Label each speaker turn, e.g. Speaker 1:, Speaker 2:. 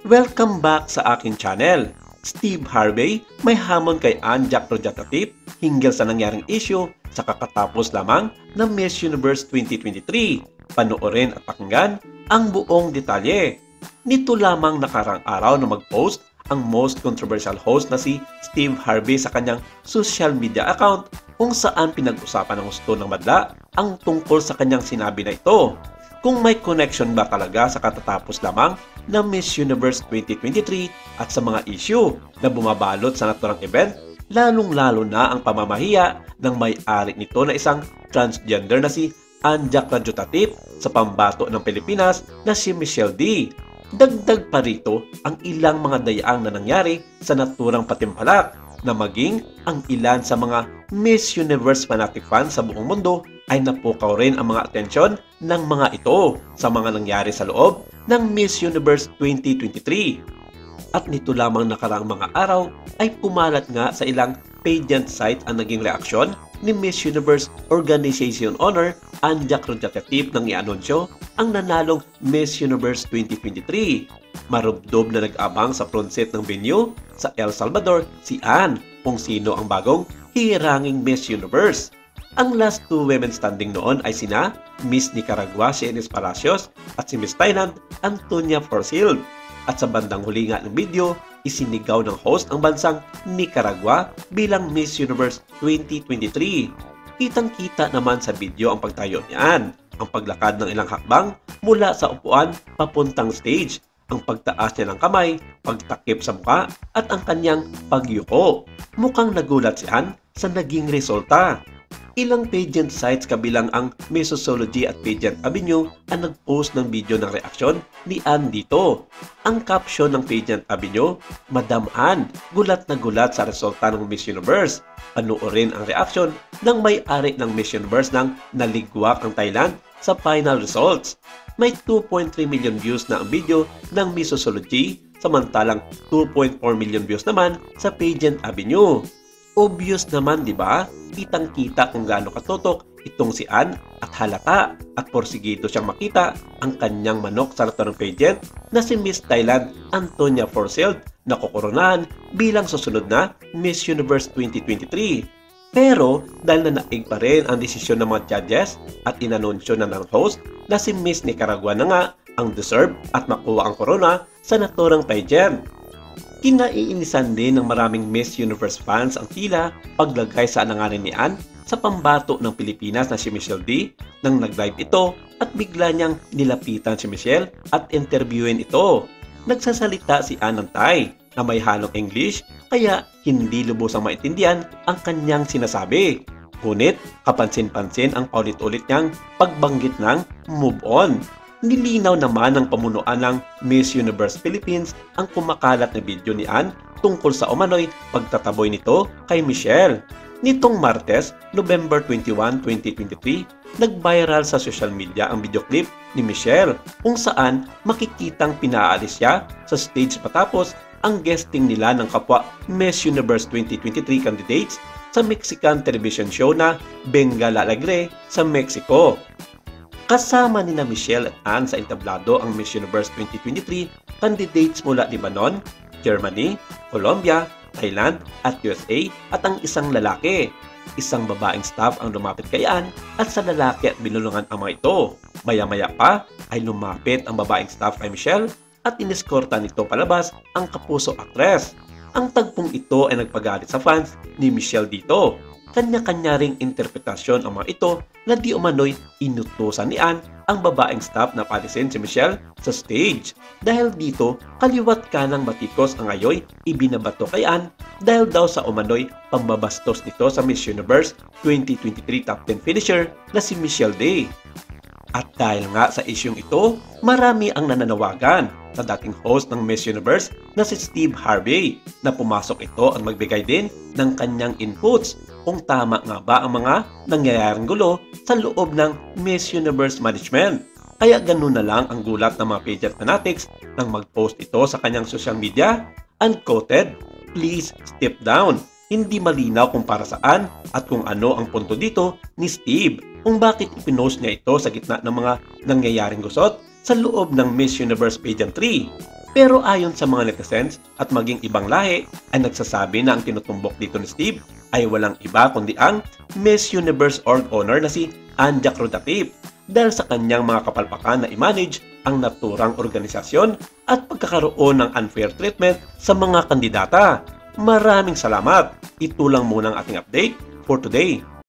Speaker 1: Welcome back sa aking channel. Steve Harvey may hamon kay Anja Projatative hinggil sa nangyaring issue sa kakatapos lamang ng Miss Universe 2023. Panoorin at pakinggan ang buong detalye. Nito lamang nakarang araw na mag-post ang most controversial host na si Steve Harvey sa kanyang social media account kung saan pinag-usapan ng gusto ng madla ang tungkol sa kanyang sinabi na ito. Kung may connection ba talaga sa katatapos lamang ng Miss Universe 2023 at sa mga issue na bumabalot sa naturang event, lalong-lalo na ang pamamahiya ng may-ari nito na isang transgender na si Anja Projatative sa pambato ng Pilipinas na si Michelle D. Dagdag pa rito ang ilang mga dayaang na nangyari sa naturang patimpalak na maging ang ilan sa mga Miss Universe fanatic fans sa buong mundo ay napukaw rin ang mga atensyon ng mga ito sa mga nangyari sa loob ng Miss Universe 2023. At nito lamang nakaraang mga araw ay pumalat nga sa ilang pageant site ang naging reaksyon ni Miss Universe Organization Honor Anja Projatative nang i-anunsyo ang nanalong Miss Universe 2023. Marubdob na nag-abang sa front seat ng venue sa El Salvador si Ann kung sino ang bagong hiranging Miss Universe. Ang last two women standing noon ay sina Miss Nicaragua Shenis Palacios at si Miss Thailand Antonia Forsyth. At sa bandang huli nga ng video, isinigaw ng host ang bansang Nicaragua bilang Miss Universe 2023. Kitang-kita naman sa video ang pagtayo niyan, ang paglakad ng ilang hakbang mula sa upuan papuntang stage, ang pagtaas niya ng kamay, pagtakip sa muka at ang kanyang pagyuko. Mukhang nagulat si Ann sa naging resulta. Ilang pageant sites kabilang ang Missosology at Pageant Avenue ang nag-post ng video ng reaksyon ni Ann dito. Ang caption ng Pageant Avenue, Madam Ann, gulat na gulat sa resulta ng Miss Universe. Panoorin ang reaksyon ng may-ari ng Miss Universe nang naligwak ang Thailand sa final results. May 2.3 million views na ang video ng Missosology, samantalang 2.4 million views naman sa Pageant Avenue. Obvious naman, di ba? Kitang-kita kung gaano katotok itong si Ann at halata at porsigido siyang makita ang kanyang manok sa naturang pageant na si Miss Thailand Antonia Forsyth na kokoronahan bilang susunod na Miss Universe 2023. Pero dahil na naig pa rin ang desisyon ng mga judges at inanunsyo na ng host na si Miss Nicaragua na nga ang deserve at makuha ang corona sa naturang pageant. Kinaiinisan din ng maraming Miss Universe fans ang tila paglagay sa alanganin ni Ann sa pambato ng Pilipinas na si Michelle D nang nag-live ito at bigla niyang nilapitan si Michelle at interviewin ito. Nagsasalita si Ann ng Thai na may halong English kaya hindi lubos ang maintindihan ang kanyang sinasabi. Ngunit kapansin-pansin ang paulit-ulit niyang pagbanggit ng move on. Nilinaw naman ng pamunuan ng Miss Universe Philippines ang kumakalat na video ni Ann tungkol sa umano'y pagtataboy nito kay Michelle. Nitong Martes, November 21, 2023, nag-viral sa social media ang video clip ni Michelle kung saan makikitang pinaalis siya sa stage patapos ang guesting nila ng kapwa Miss Universe 2023 candidates sa Mexican television show na Bengal Alegre sa Mexico. Kasama nina Michelle at Ann sa entablado ang Miss Universe 2023 candidates mula Lebanon, Germany, Colombia, Thailand at USA at ang isang lalaki. Isang babaeng staff ang lumapit kay Ann at sa lalaki at binulungan ang mga ito. Maya-maya pa ay lumapit ang babaeng staff kay Michelle at ineskorta nito palabas ang kapuso actress. Ang tagpong ito ay nagpagalit sa fans ni Michelle dito. Kanya-kanya ring interpretasyon ang mga ito na di umano'y inutusan ni Ann ang babaeng staff na palisin si Michelle sa stage. Dahil dito, kaliwat kanang batikos ang ayoy ibinabato kay Ann dahil daw sa umano'y pambabastos nito sa Miss Universe 2023 Top 10 finisher na si Michelle D. At dahil nga sa isyung ito, marami ang nananawagan sa dating host ng Miss Universe na si Steve Harvey na pumasok ito at magbigay din ng kanyang inputs kung tama nga ba ang mga nangyayaring gulo sa loob ng Miss Universe management. Kaya ganun na lang ang gulat ng mga pageant fanatics nang mag-post ito sa kanyang social media. Unquoted, please step down. Hindi malinaw kung para saan at kung ano ang punto dito ni Steve kung bakit ipinost niya ito sa gitna ng mga nangyayaring gusot sa loob ng Miss Universe Pageant 3. Pero ayon sa mga netizens at maging ibang lahi ay nagsasabi na ang tinutumbok dito ni Steve ay walang iba kundi ang Miss Universe org owner na si Anjak Rodatip dahil sa kanyang mga kapalpakan na i-manage ang naturang organisasyon at pagkakaroon ng unfair treatment sa mga kandidata. Maraming salamat! Ito lang muna ang ating update for today.